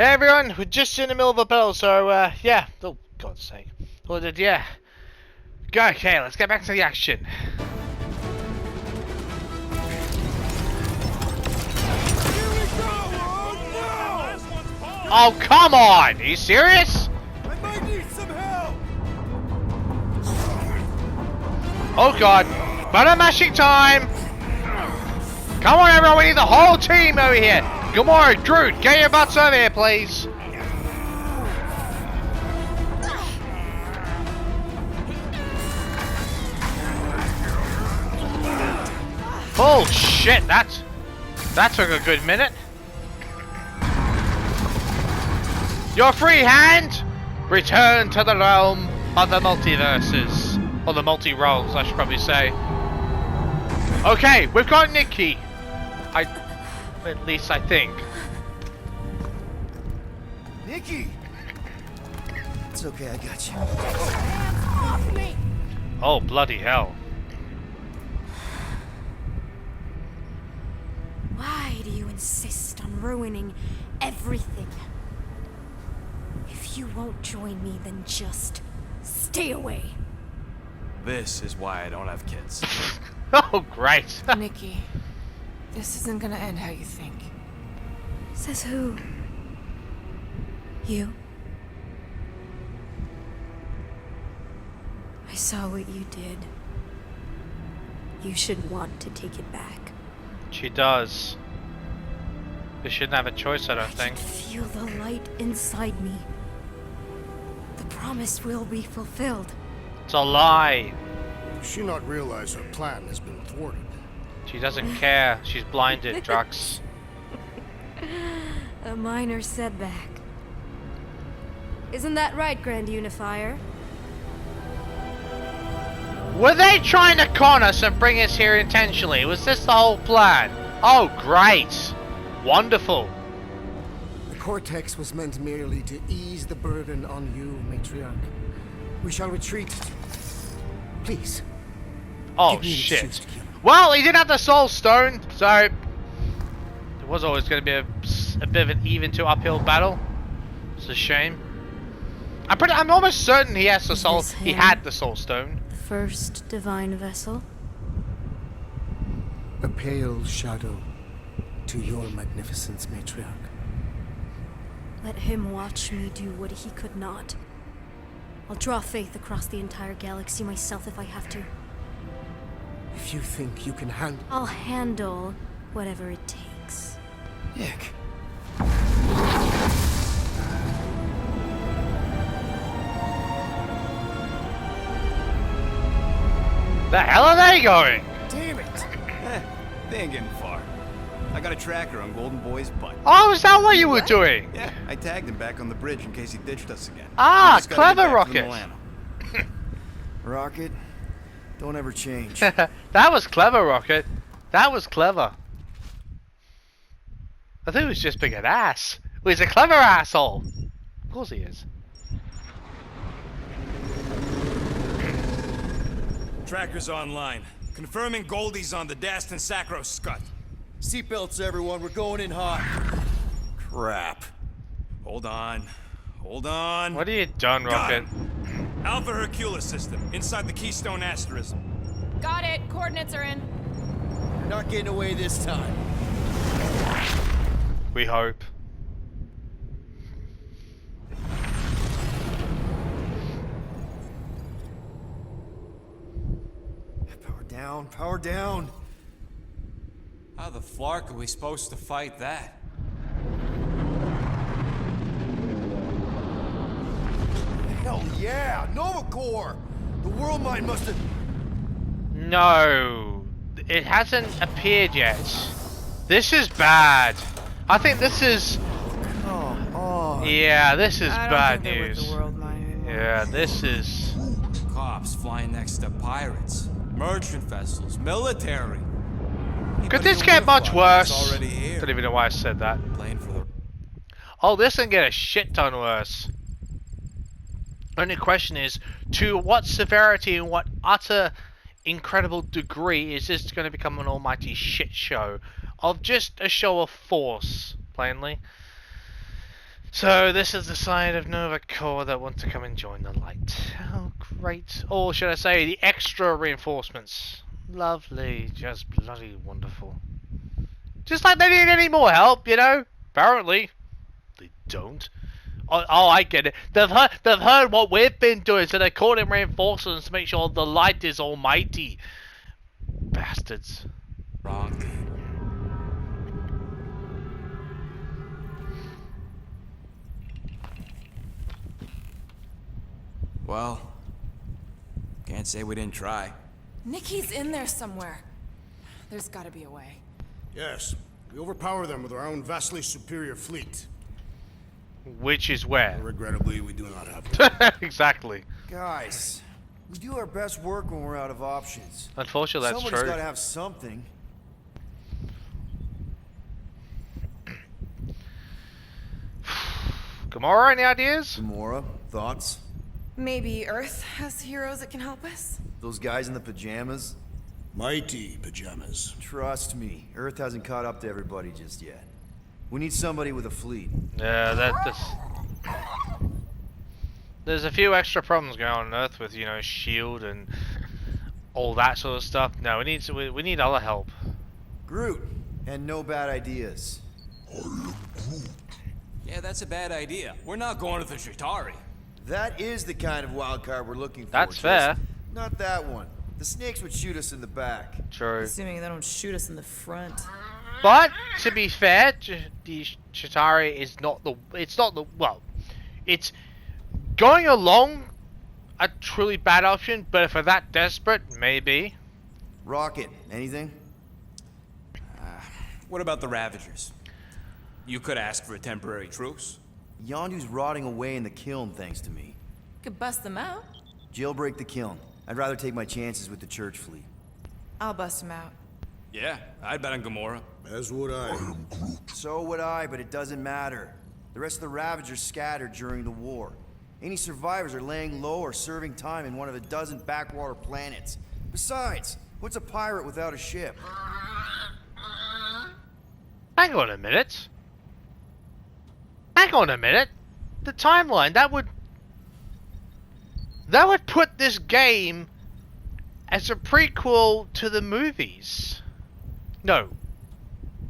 Hey everyone, we're just in the middle of a battle, so yeah. Oh, God's sake. Well, yeah. Go, okay, let's get back to the action. Oh, come on! Are you serious? I might need some help! Oh God. Button mashing time! Come on everyone, we need the whole team over here! Gamora, Groot, get your butts over here, please! Oh shit, that took a good minute. Your free hand! Return to the realm of the multiverses. Or the multi-roles, I should probably say. Okay, we've got Nikki. At least I think. Nikki! It's okay, I got you. Off me! Oh, bloody hell. Why do you insist on ruining everything? If you won't join me, then just stay away. This is why I don't have kids. Oh, great. Nikki, this isn't gonna end how you think. Says who? You? I saw what you did. You should want to take it back. She does. You shouldn't have a choice, I don't think. I can feel the light inside me. The promise will be fulfilled. It's a lie. Does she not realize her plan has been thwarted? She doesn't care. She's blinded, Drax. A minor setback. Isn't that right, Grand Unifier? Were they trying to con us and bring us here intentionally? Was this the whole plan? Oh, great. Wonderful. The Cortex was meant merely to ease the burden on you, Matriarch. We shall retreat. Please. Oh, Give me an shit. excuse to kill him. Well, he didn't have the Soul Stone, so it was always going to be a bit of an even to uphill battle. It's a shame. I'm almost certain he has the Soul. Is this He him? had the Soul Stone. The first divine vessel? A pale shadow to your magnificence, Matriarch. Let him watch me do what he could not. I'll draw faith across the entire galaxy myself if I have to. If you think you can handle... I'll handle whatever it takes. Nick. The hell are they going? Damn it! They ain't getting far. I got a tracker on Golden Boy's butt. Oh, is that what you were doing? Yeah, I tagged him back on the bridge in case he ditched us again. Ah, We just gotta clever get back to the Rocket. Milano. Rocket, don't ever change. That was clever, Rocket. That was clever. I think he was just being an ass. Well, he's a clever asshole. Of course he is. Tracker's online. Confirming Goldie's on the Dastan Sacro Scut. Seatbelts, everyone. We're going in hot. Crap. Hold on. Hold on. What have you done, Got Rocket? him. Alpha Hercules system, inside the Keystone Asterism. Got it. Coordinates are in. You're not getting away this time. We hope. Power down, power down. How the flark are we supposed to fight that? Hell yeah, Nova Corps. The world mind must have... No. It hasn't appeared yet. This is bad. I think this is... Oh, Yeah, this is I don't bad think they're with news. the world mind anymore. Yeah, this is... Cops flying next to pirates, merchant vessels, military. Could this get much worse? Already here. Don't even know why I said that. Playing for the Oh, this can get a shit ton worse. Only question is, to what severity and what utter incredible degree is this going to become an almighty shit show of just a show of force, plainly. So this is the side of Nova Corps that want to come and join the light. Oh, great. Or should I say, the extra reinforcements. Lovely. Just bloody wonderful. Just like they need any more help, you know? Apparently. They don't. Oh, I get it. They've heard what we've been doing, so they're calling reinforcements to make sure the light is almighty. Bastards. Wrong. Well, can't say we didn't try. Nikki's in there somewhere. There's gotta be a way. Yes, we overpower them with our own vastly superior fleet. Which is where? Regrettably, we do not have it. Exactly. Guys, we do our best work when we're out of options. Unfortunately, that's Somebody's true. gotta have something. Gamora, any ideas? Gamora, thoughts? Maybe Earth has heroes that can help us? Those guys in the pajamas? Mighty pajamas. Trust me, Earth hasn't caught up to everybody just yet. We need somebody with a fleet. Yeah, there's a few extra problems going on Earth with, you know, S.H.I.E.L.D. and all that sort of stuff. No, we need other help. Groot, and no bad ideas. Yeah, that's a bad idea. We're not going to the Chitauri. That is the kind of wild card we're looking for. That's just fair. Not that one. The snakes would shoot us in the back. True. Assuming they don't shoot us in the front. But to be fair, the Chitauri is not the. Well, it's going along a truly bad option. But if we're that desperate, maybe. Rocket, anything? What about the Ravagers? You could ask for a temporary truce. Yondu's rotting away in the kiln thanks to me. Could bust them out. Jailbreak the kiln. I'd rather take my chances with the church fleet. I'll bust them out. Yeah, I'd bet on Gamora. As would I. So would I, but it doesn't matter. The rest of the Ravagers scattered during the war. Any survivors are laying low or serving time in one of a dozen backwater planets. Besides, what's a pirate without a ship? Hang on a minute. Hang on a minute. The timeline that would put this game as a prequel to the movies. No.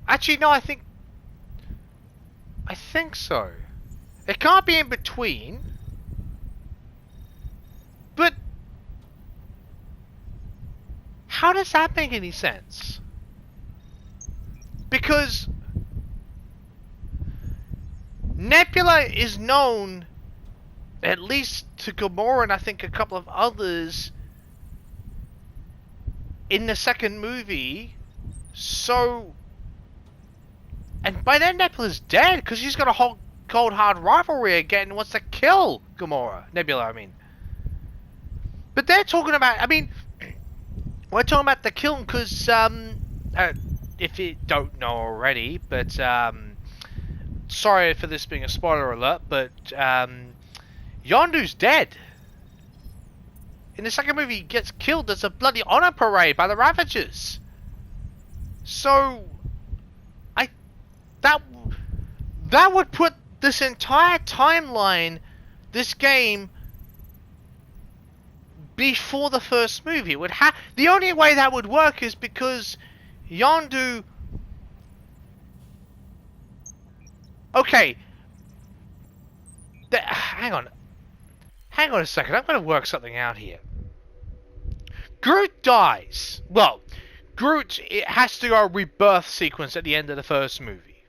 Actually, no, I think so. It can't be in between. But how does that make any sense? Because Nebula is known, at least to Gamora and I think a couple of others, in the second movie. So, and by then Nebula's dead because she's got a cold hard rivalry again and wants to kill Nebula, I mean. But they're talking about, I mean, we're talking about the kiln because, if you don't know already, but, sorry for this being a spoiler alert, but, Yondu's dead. In the second movie, he gets killed. There's a bloody honor parade by the Ravagers. So, that would put this entire timeline, this game, before the first movie. The only way that would work is because Yondu. Okay. Hang on a second. I'm going to work something out here. Groot dies. Well, Groot has to go a rebirth sequence at the end of the first movie.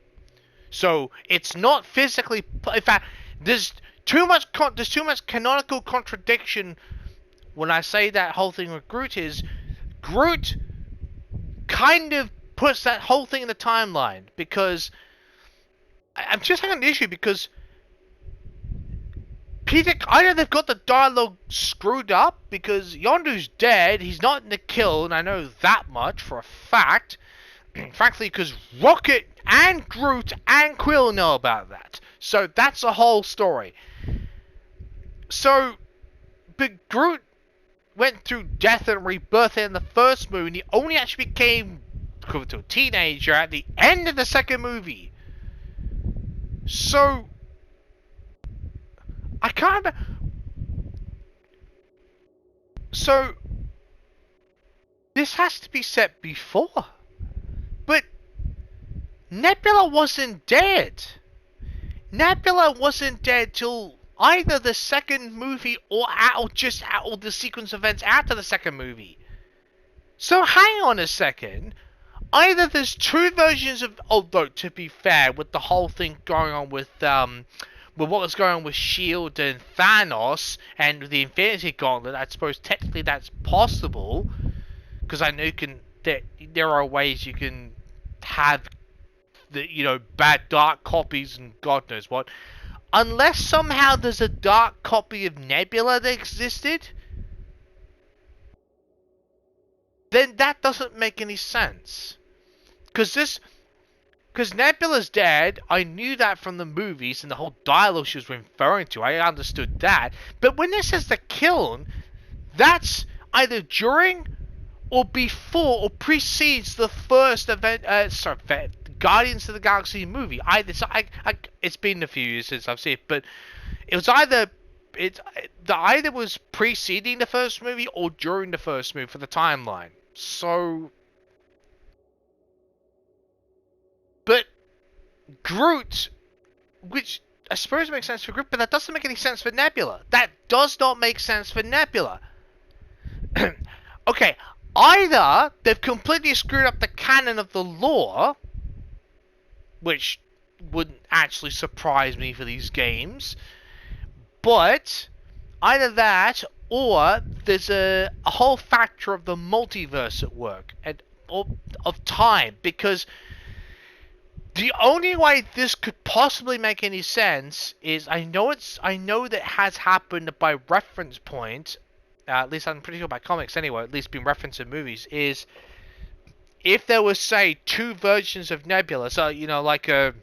So it's not physically. In fact, there's too much canonical contradiction when I say that whole thing with Groot is Groot kind of puts that whole thing in the timeline because I'm just having an issue because Peter, I know they've got the dialogue screwed up because Yondu's dead, he's not in the kiln, I know that much for a fact. Frankly, because Rocket and Groot and Quill know about that. So that's a whole story. So, but Groot went through death and rebirth in the first movie, and he only actually became equivalent to a teenager at the end of the second movie. So, I can't remember. So this has to be set before. But Nebula wasn't dead. Nebula wasn't dead till either the second movie or the sequence of events after the second movie. So hang on a second. Either there's two versions of, although to be fair, with the whole thing going on with what was going on with Shield and Thanos and the Infinity Gauntlet, I suppose technically that's possible, because I know there are ways you can have the bad dark copies and God knows what, unless somehow there's a dark copy of Nebula that existed, then that doesn't make any sense. Because Nebula's dead, I knew that from the movies and the whole dialogue she was referring to, I understood that. But when it says the kiln, that's either during or before or precedes the first event, Guardians of the Galaxy movie. It's been a few years since I've seen it, but it was either was preceding the first movie or during the first movie for the timeline. So, but Groot, which I suppose makes sense for Groot, but that doesn't make any sense for Nebula. That does not make sense for Nebula. Okay, either they've completely screwed up the canon of the lore, which wouldn't actually surprise me for these games, but either that or there's a whole factor of the multiverse at work of time, because the only way this could possibly make any sense is I know that has happened by reference point, at least I'm pretty sure by comics anyway, at least been referenced in movies, is if there was, say, two versions of Nebula, so like a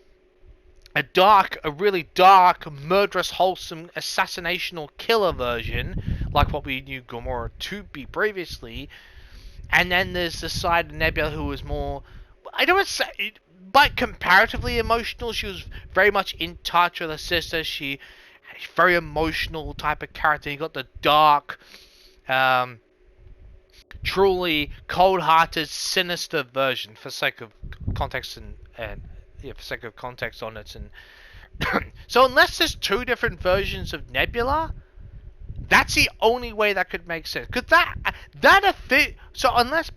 really dark, murderous, wholesome, assassinational killer version, like what we knew Gamora to be previously, and then there's the side of Nebula who was more, I don't want to say, but comparatively emotional. She was very much in touch with her sister. She's very emotional type of character. You got the dark, truly cold-hearted, sinister version, for sake of context for sake of context on it. And so unless there's two different versions of Nebula, that's the only way that could make sense. Cause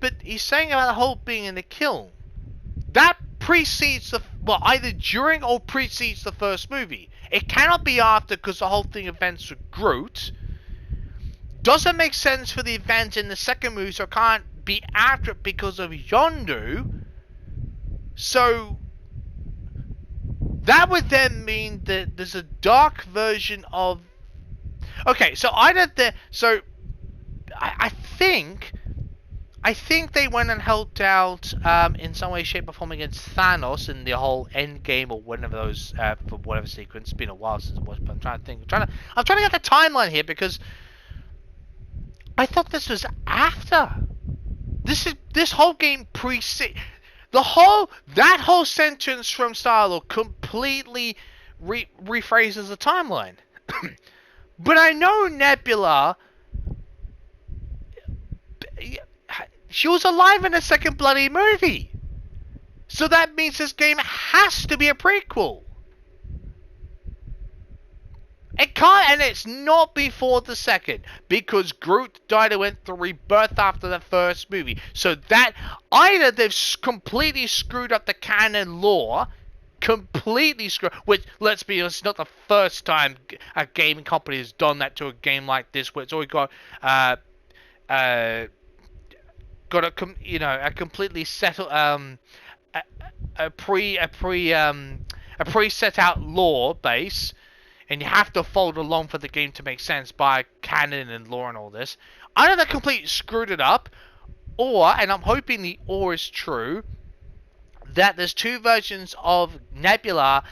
but he's saying about the whole being in the kiln, that precedes either during or precedes the first movie. It cannot be after, because the whole thing events with Groot doesn't make sense for the event in the second movie, so it can't be after it because of Yondu. So that would then mean that there's a dark version of. Okay, so I think they went and helped out in some way, shape, or form against Thanos in the whole end game or one of those for whatever sequence. It's been a while since it was, but I'm trying to think. I'm trying to get the timeline here, because I thought this was after. This whole game precede that whole sentence from Starlord completely rephrases the timeline. But I know Nebula, she was alive in the second bloody movie. So that means this game has to be a prequel. It can't, and it's not before the second, because Groot died and went through rebirth after the first movie. So that, either they've completely screwed up the canon lore, which, let's be honest, it's not the first time a gaming company has done that to a game like this, where it's always got a completely settled a pre-set out lore base, and you have to follow along for the game to make sense by canon and lore and all this. Either they completely screwed it up, or, and I'm hoping the or is true, that there's two versions of Nebula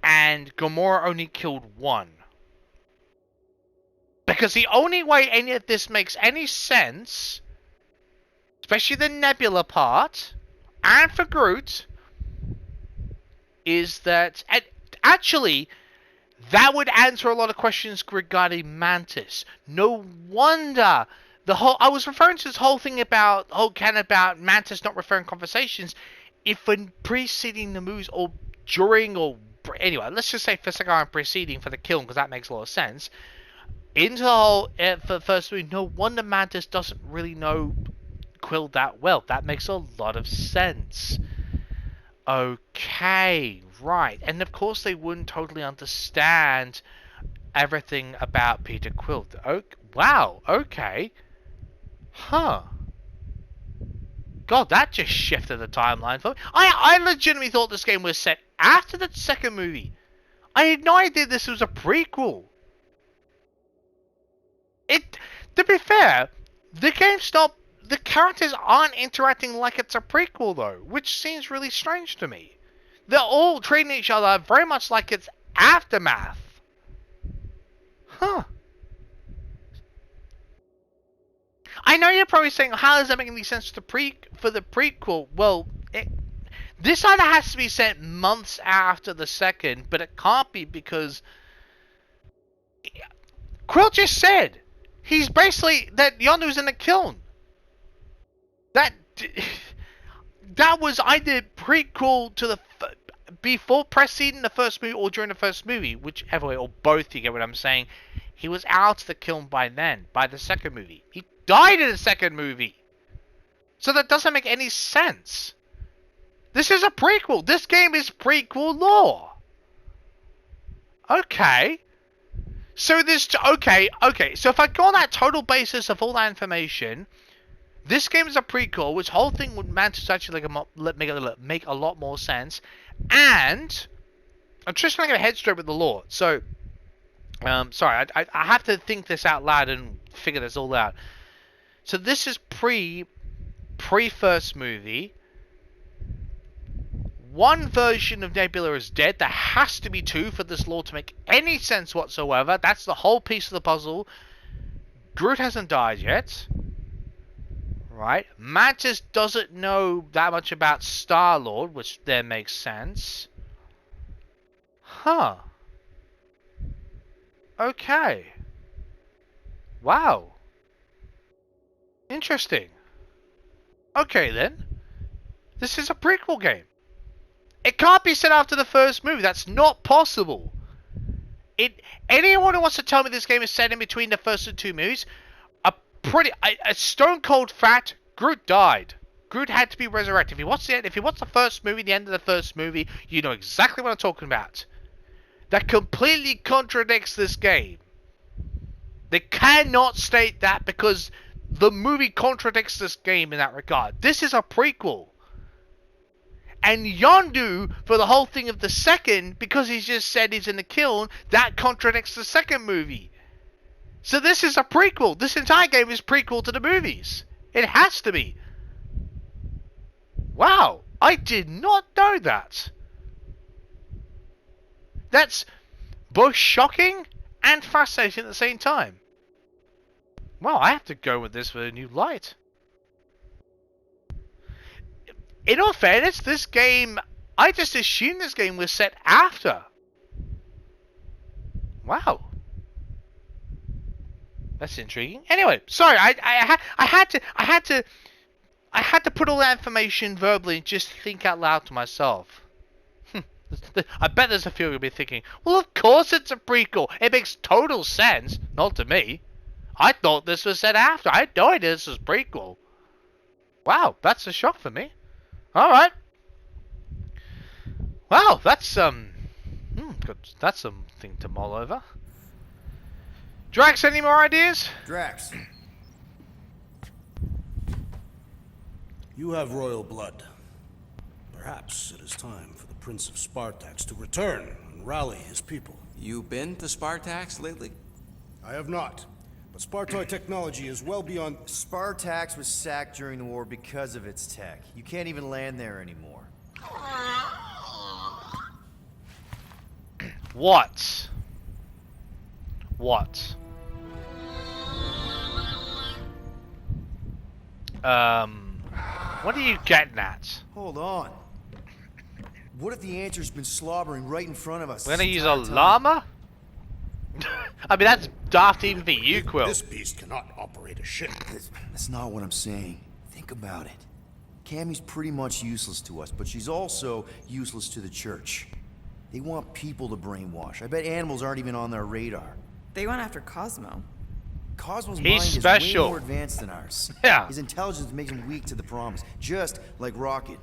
and Gamora only killed one. Because the only way any of this makes any sense, especially the Nebula part, and for Groot, is that, actually, That would answer a lot of questions regarding Mantis. No wonder I was referring to this whole thing about Mantis not referring conversations. If when preceding the moves or during or anyway, let's just say for a second I'm preceding for the kill because that makes a lot of sense. Into the whole for the first movie, no wonder Mantis doesn't really know Quill that well. That makes a lot of sense. Okay, right. And of course they wouldn't totally understand everything about Peter Quill. Oh, wow, okay. Huh. God, that just shifted the timeline for me. I legitimately thought this game was set after the second movie. I had no idea this was a prequel. To be fair, the characters aren't interacting like it's a prequel though, which seems really strange to me. They're all treating each other very much like it's aftermath. Huh. I know you're probably saying, how does that make any sense for the prequel? Well, this either has to be set months after the second, but it can't be because Quill just said he's basically that Yondu's in a kiln. That was either prequel to the before preceding the first movie or during the first movie, whichever way, or both. You get what I'm saying? He was out of the kiln by then, by the second movie. He died in the second movie, so that doesn't make any sense. This is a prequel. This game is prequel lore. Okay. So this okay. So if I go on that total basis of all that information, this game is a prequel, which whole thing would manage to actually make a lot more sense. And I'm just trying to get my head straight with the lore. So, sorry, I have to think this out loud and figure this all out. So this is pre first movie. One version of Nebula is dead. There has to be two for this lore to make any sense whatsoever. That's the whole piece of the puzzle. Groot hasn't died yet. Right? Mantis doesn't know that much about Star-Lord, which then makes sense. Huh. Okay. Wow. Interesting. Okay then. This is a prequel game. It can't be set after the first movie. That's not possible. Anyone who wants to tell me this game is set in between the first and two movies, a stone cold fact, Groot died. Groot had to be resurrected. If you watch the first movie, the end of the first movie, you know exactly what I'm talking about. That completely contradicts this game. They cannot state that because the movie contradicts this game in that regard. This is a prequel. And Yondu, for the whole thing of the second, because he's just said he's in the kiln, that contradicts the second movie. So this is a prequel. This entire game is prequel to the movies. It has to be. Wow, I did not know that. That's both shocking and fascinating at the same time. Wow, I have to go with this with a new light. In all fairness, this game, I just assumed this game was set after. Wow. That's intriguing. Anyway, sorry, I had to put all that information verbally and just think out loud to myself. I bet there's a few who'll be thinking, well, of course it's a prequel. It makes total sense. Not to me. I thought this was set after. I had no idea this was prequel. Wow, that's a shock for me. Alright. Wow, that's good. That's something to mull over. Drax, any more ideas? Drax. You have royal blood. Perhaps it is time for the Prince of Spartax to return and rally his people. You been to Spartax lately? I have not. But Spartoid technology is well beyond... Spartax was sacked during the war because of its tech. You can't even land there anymore. What? What? What are you getting at? Hold on. What if the answer's been slobbering right in front of us? We're gonna this use a entire time? llama? I mean, that's daft even for you, Quill. This beast cannot operate a ship. That's not what I'm saying. Think about it. Cammy's pretty much useless to us, but she's also useless to the church. They want people to brainwash. I bet animals aren't even on their radar. They went after Cosmo. Cosmo's He's mind special. is way more advanced than ours. Yeah. His intelligence makes him weak to the promise, just like Rocket.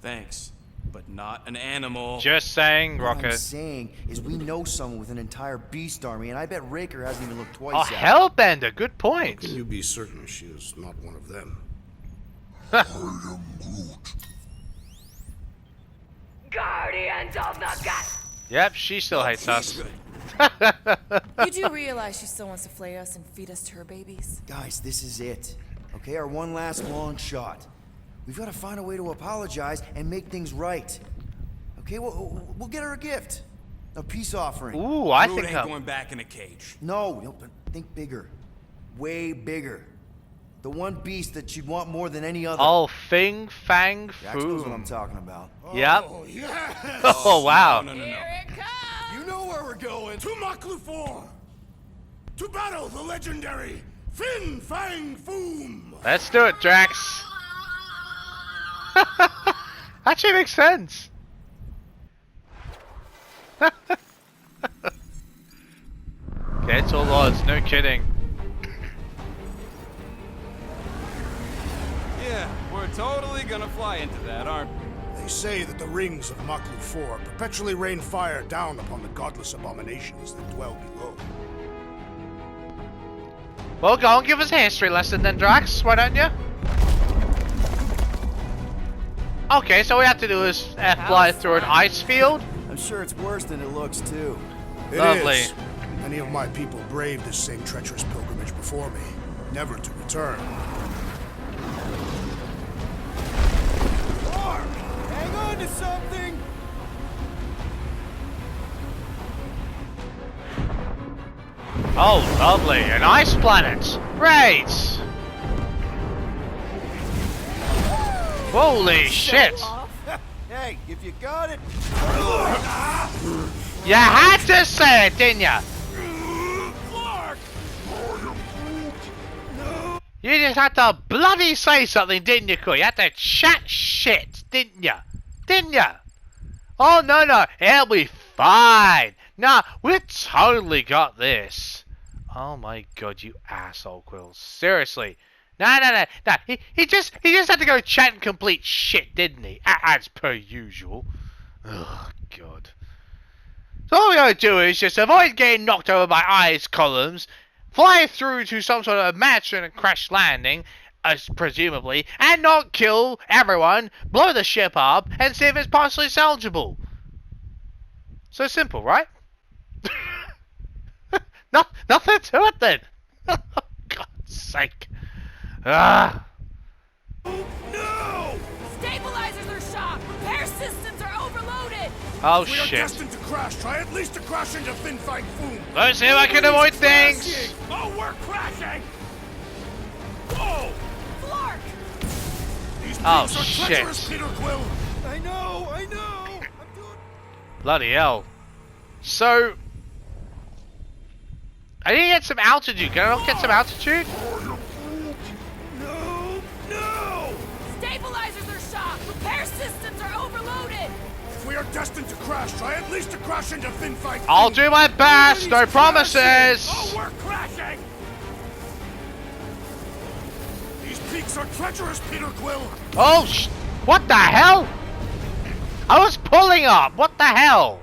Thanks, but not an animal. Just saying, What I'm Rocket. saying is we know someone with an entire beast army, and I bet Raker hasn't even looked twice Oh, at it. Hellbender, good point. Can you be certain she is not one of them? Guardians of the Gut. Yep, she still hates us. You do realize she still wants to flay us and feed us to her babies? Guys, this is it. Okay, our one last long shot. We've got to find a way to apologize and make things right. Okay, we'll get her a gift. A peace offering. Ooh, I Groot think ain't going back in a cage. No, but think bigger. Way bigger. The one beast that she'd want more than any other. Oh, Fing Fang Drax knows what I'm Foom. talking about. Yep. Oh, yes! Oh, wow. No. You know where we're going. To Maklufor. To battle the legendary Fin Fang Foom. Let's do it, Drax. Actually makes sense. Get all odds, no kidding. Yeah, we're totally gonna fly into that, aren't we? They say that the rings of Maklufor perpetually rain fire down upon the godless abominations that dwell below. Well, go and give us a history lesson then, Drax. Why don't you? Okay, so all we have to do is fly through an ice field. I'm sure it's worse than it looks, too. It Lovely. is. Many of my people braved this same treacherous pilgrimage before me, never to return. Hang on to something! Oh, lovely. An ice planet. Great. Holy shit. Hey, if you got it... You had to say it, didn't ya? You just had to bloody say something, didn't you, Quill? You had to chat shit, didn't ya? Didn't ya? Oh, no. It'll be fine. Nah, we've totally got this. Oh my god, you asshole, Quill. Seriously. No. He just had to go chat and complete shit, didn't he? As per usual. Oh, god. So all we gotta do is just avoid getting knocked over by ice columns, fly through to some sort of match and a crash landing, presumably, and not kill everyone, blow the ship up, and see if it's partially salvageable. So simple, right? Nothing to it then. Oh, God's sake. Ah. No! Stabilizers are shot! Repair systems are overloaded! Oh We are shit. destined to crash. Try at least to crash into Fin Fang Foom. Let's see if I can avoid things. Crashing. Oh, we're crashing! Whoa! Flark! These Oh, beaks are shit. treacherous, Peter Quill. I know! I'm doing... Bloody hell. So, I need to get some altitude. Can I not get some altitude? No! Stabilizers are shot! Repair systems are overloaded! If we are destined to crash, try at least to crash into Fin Fang Foom. I'll do my best. No promises. Oh, we're crashing! These peaks are treacherous, Peter Quill. Oh, what the hell? I was pulling up. What the hell?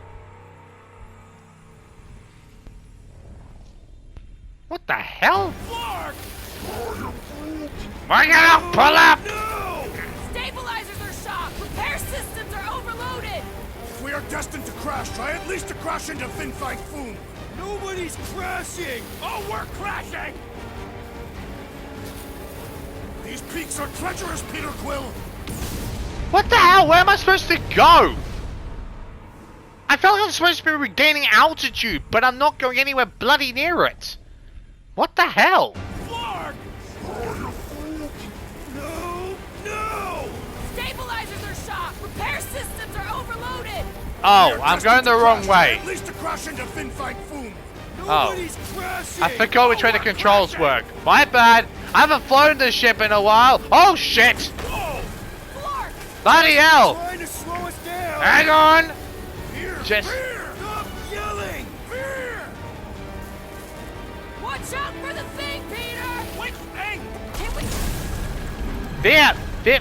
What the hell? Flark! We're gonna pull up. No! Stabilizers are shot! Repair systems are overloaded! If we are destined to crash, try at least to crash into Fin Fang Foom. Nobody's crashing! Oh, we're crashing! These peaks are treacherous, Peter Quill. What the hell? Where am I supposed to go? I felt like I'm supposed to be regaining altitude, but I'm not going anywhere bloody near it. What the hell? Flark! No! Stabilizers are shot! Repair systems are overloaded! Oh, I'm going the wrong way. At least to crash into Fin Fang Foom. Oh. I forgot which way the controls work. My bad. I haven't flown this ship in a while. Oh shit! Bloody hell! Trying to slow us down. Hang on! Fear, Just- fear. Stop yelling. Fear. Watch out for the thing, Peter! Which thing? Can we... There! There!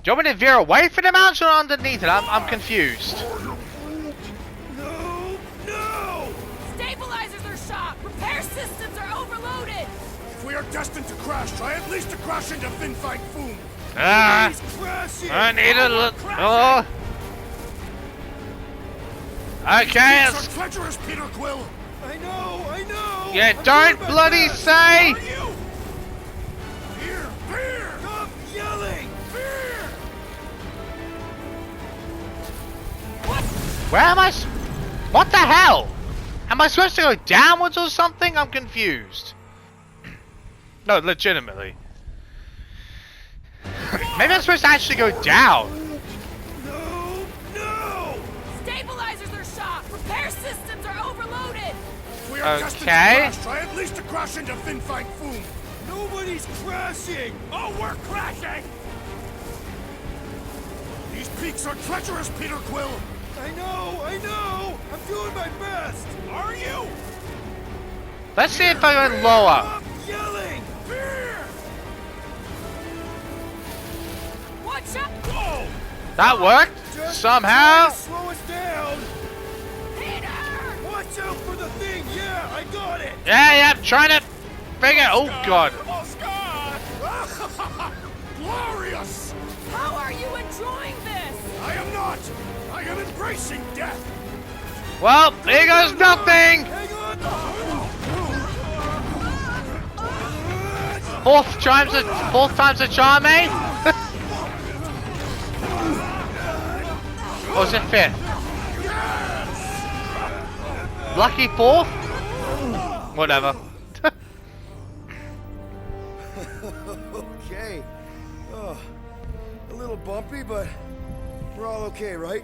Do you want me to veer away from the mountain or underneath it? I'm confused. No, no. Stabilizers are shot! Repair systems are overloaded! If we are destined to crash, try at least to crash into Fin Fang Foom. Ah! He's crashing. I need a look. Oh! Okay, These it's- are treacherous, Peter Quill. I know. yeah, I'm don't doing my bloody best. say! Are you? Fear, fear. Stop yelling. Fear. Where am I? What the hell? Am I supposed to go downwards or something? I'm confused. No, legitimately. Maybe I'm supposed to actually go down. No, no. Stabilizers are shot! Repair systems are overloaded! We are destined to Okay. crash. Try at least to crash into Fin Fang Foom. Nobody's crashing. Oh, we're crashing. These peaks are treacherous, Peter Quill. I know. I'm doing my best. Are you? Let's see if I go lower. Stop yelling. Fear. Watch out! Whoa. That worked Just somehow. trying to slow us down. Peter! Watch out for the thing. Yeah, I got it. Yeah, trying to figure. Oh god. Oh, Scott. Glorious. How are you enjoying this? I am not. I am embracing death. Well, here goes nothing. Hang on. Fourth time's a charm, eh? Or was it fifth? Lucky fourth? Whatever. Okay. Oh, a little bumpy, but we're all okay, right?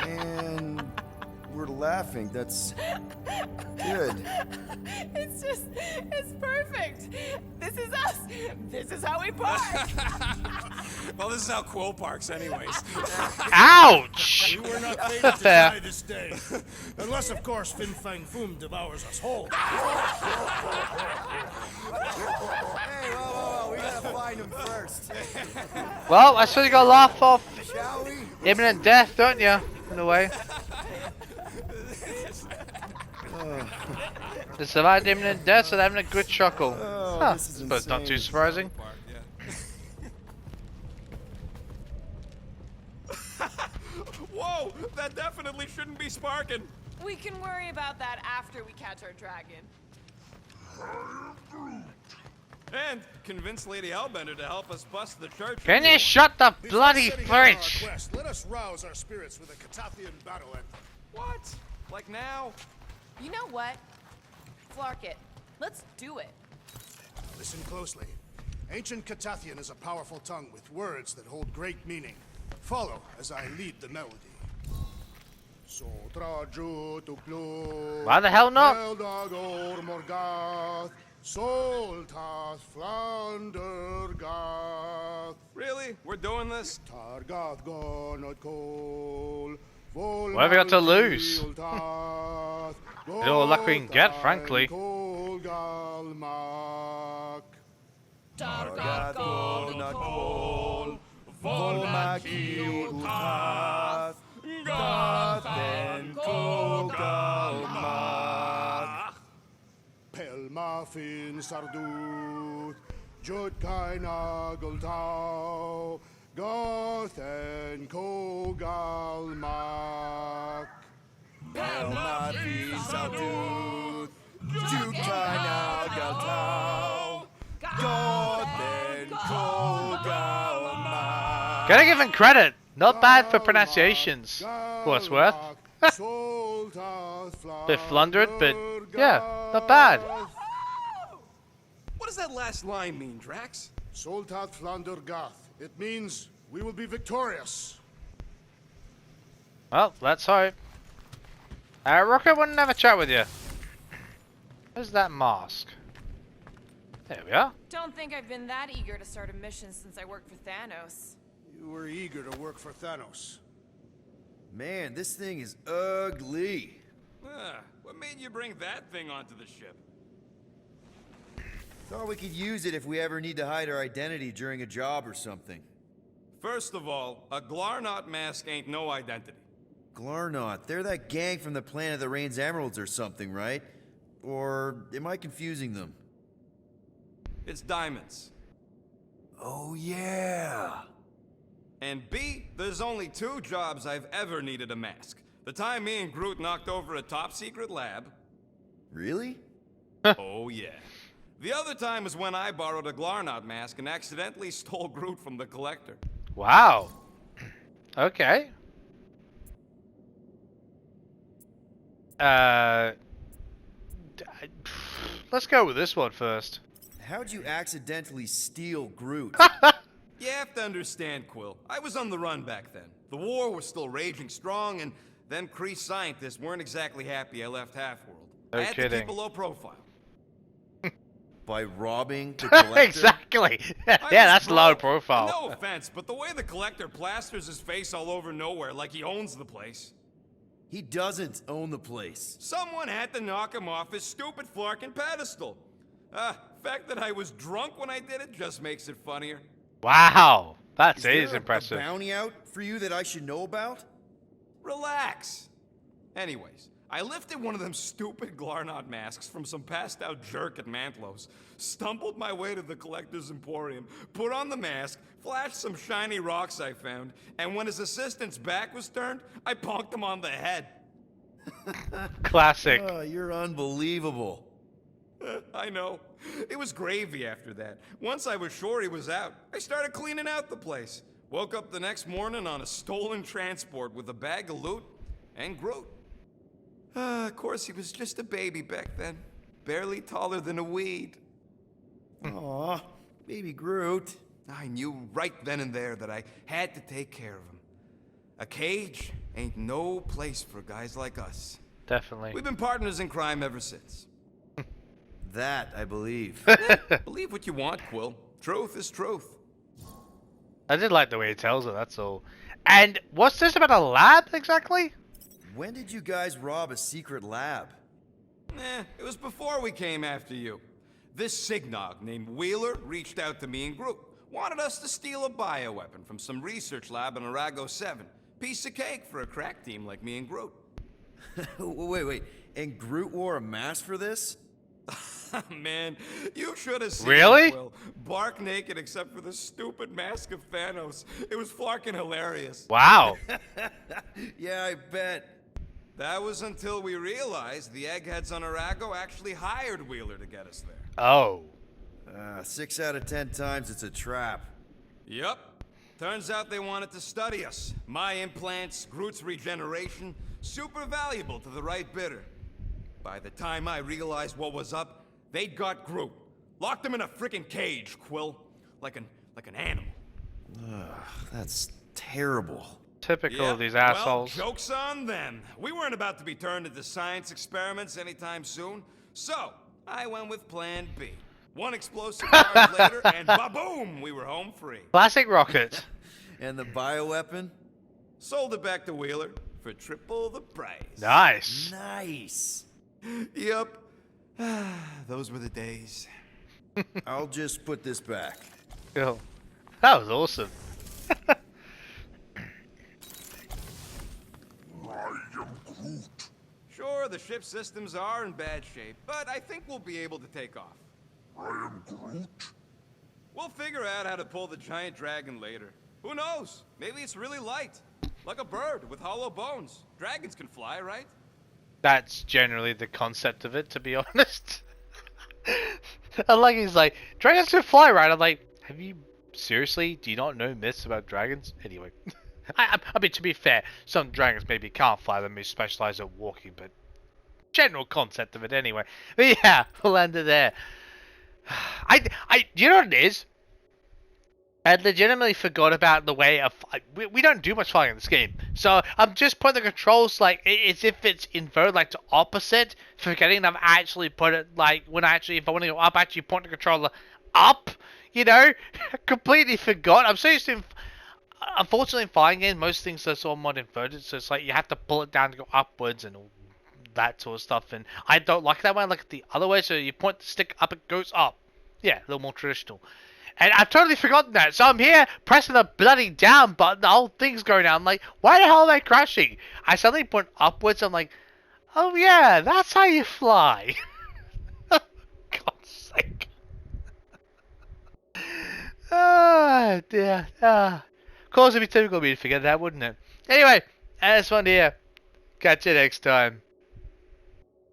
And we're laughing. That's good. It's perfect. This is us. This is how we park. Well, this is how Quill parks, anyways. Ouch! We were not fated to die this day. Unless, of course, Fin Fang Foom devours us whole. Hey, whoa, we gotta find him first. Well, I still got to laugh off Shall we? imminent death, don't you? In a way. They survived imminent death, so they're having a good chuckle. Huh, this is but not too insane. surprising. Whoa, that definitely shouldn't be sparking. We can worry about that after we catch our dragon. And convince Lady Hellbender to help us bust the church. Can you shut the bloody Setting out on our fridge? quest, let us rouse our spirits with a Catathian battle anthem. What? Like now? You know what? Flark it. Let's do it. Listen closely. Ancient Catathian is a powerful tongue with words that hold great meaning. Follow as I lead the melody. Why the hell not? Soltas Flandergath. Really? We're doing this? Targath Gonot Kol. What have we got to lose? All all luck we can get, frankly. Targath Gonot Kol. Volmaki Ultath. Gothen Kogalmak. Pelmafin Sarduth. Jutkai Nageltau. Gothen Kogalmak. Pelmati Saldut. Jukai Nageltau. Gothen Kogalmak. Gotta give him credit. Not bad for pronunciations. For what's worth. Bit flundered, but yeah, not bad. What does that last line mean, Drax? Soltat Flander Gath. It means we will be victorious. Well, let's hope. Rocket wouldn't have a chat with you. Where's that mask? There we are. Don't think I've been that eager to start a mission since I worked for Thanos. You were eager to work for Thanos. Man, this thing is ugly. What made you bring that thing onto the ship? Thought we could use it if we ever need to hide our identity during a job or something. First of all, a Glarnot mask ain't no identity. Glarnot, they're that gang from the planet that rains emeralds or something, right? Or am I confusing them? It's diamonds. Oh yeah. And B, there's only 2 jobs I've ever needed a mask. The time me and Groot knocked over a top-secret lab. Really? Oh yeah. The other time was when I borrowed a Glarnot mask and accidentally stole Groot from the Collector. Wow. Okay. Let's go with this one first. How'd you accidentally steal Groot? You have to understand, Quill. I was on the run back then. The war was still raging strong, and them Kree scientists weren't exactly happy I left Half-World. No I had to kidding. keep a low profile. By robbing the Collector? Exactly. I Yeah, was that's low broke. profile. No offense, but the way the Collector plasters his face all over nowhere like he owns the place. He doesn't own the place. Someone had to knock him off his stupid flarkin' pedestal. Fact that I was drunk when I did it just makes it funnier. Wow. That Is is there impressive. a bounty out for you that I should know about? Relax. Anyways, I lifted one of them stupid Glarnot masks from some passed out jerk at Mantlos, stumbled my way to the Collector's Emporium, put on the mask, flashed some shiny rocks I found, and when his assistant's back was turned, I bonked him on the head. Classic. Oh, you're unbelievable. I know. It was gravy after that. Once I was sure he was out, I started cleaning out the place. Woke up the next morning on a stolen transport with a bag of loot and Groot. Of course, he was just a baby back then. Barely taller than a weed. Aw, baby Groot. I knew right then and there that I had to take care of him. A cage ain't no place for guys like us. Definitely. We've been partners in crime ever since. That, I believe. Believe what you want, Quill. Truth is truth. I did like the way he tells it, that's all. And what's this about a lab exactly? When did you guys rob a secret lab? It was before we came after you. This Signog named Wheeler reached out to me and Groot. Wanted us to steal a bioweapon from some research lab in Arago 7. Piece of cake for a crack team like me and Groot. Wait. And Groot wore a mask for this? Man, you should have seen Really? him, Quill. Bark naked except for the stupid mask of Thanos. It was flarkin' hilarious. Wow. Yeah, I bet. That was until we realized the eggheads on Arago actually hired Wheeler to get us there. Oh. 6 out of 10 times it's a trap. Yup. Turns out they wanted to study us. My implants, Groot's regeneration, super valuable to the right bidder. By the time I realized what was up, they'd got Groot. Locked him in a frickin' cage, Quill. Like an animal. That's terrible. Typical of these Well, assholes. joke's on them. We weren't about to be turned into science experiments anytime soon. So, I went with plan B. One explosive charge later, and ba-boom, we were home free. Classic Rocket. And the bioweapon? Sold it back to Wheeler for triple the price. Nice. Nice. Yep. Those were the days. I'll just put this back. Cool. That was awesome. Sure, the ship systems are in bad shape, but I think we'll be able to take off. I am Groot. We'll figure out how to pull the giant dragon later. Who knows? Maybe it's really light. Like a bird with hollow bones. Dragons can fly, right? That's generally the concept of it, to be honest. I like he's like, dragons can fly, right? I'm like, have you seriously? Do you not know myths about dragons? Anyway, I mean, to be fair, some dragons maybe can't fly, they may specialize at walking, but general concept of it anyway. But yeah, we'll end it there. You know what it is? I legitimately forgot about the way of we don't do much flying in this game, so I'm just putting the controls like as if it's inverted, like to opposite, forgetting that I've actually put it like when if I want to go up, I actually point the controller up. You know, completely forgot. I'm so used to. Unfortunately, in flying games, most things are somewhat inverted, so it's like you have to pull it down to go upwards and all that sort of stuff. And I don't like that way. I like it the other way, so you point the stick up, it goes up. Yeah, a little more traditional. And I've totally forgotten that. So I'm here pressing the bloody down button. The whole thing's going down. I'm like, why the hell am I crashing? I suddenly point upwards. I'm like, oh yeah, that's how you fly. God's sake. Ah, dear. Ah. Of course, it'd be typical of me to forget that, wouldn't it? Anyway, that's fun here. Catch you next time.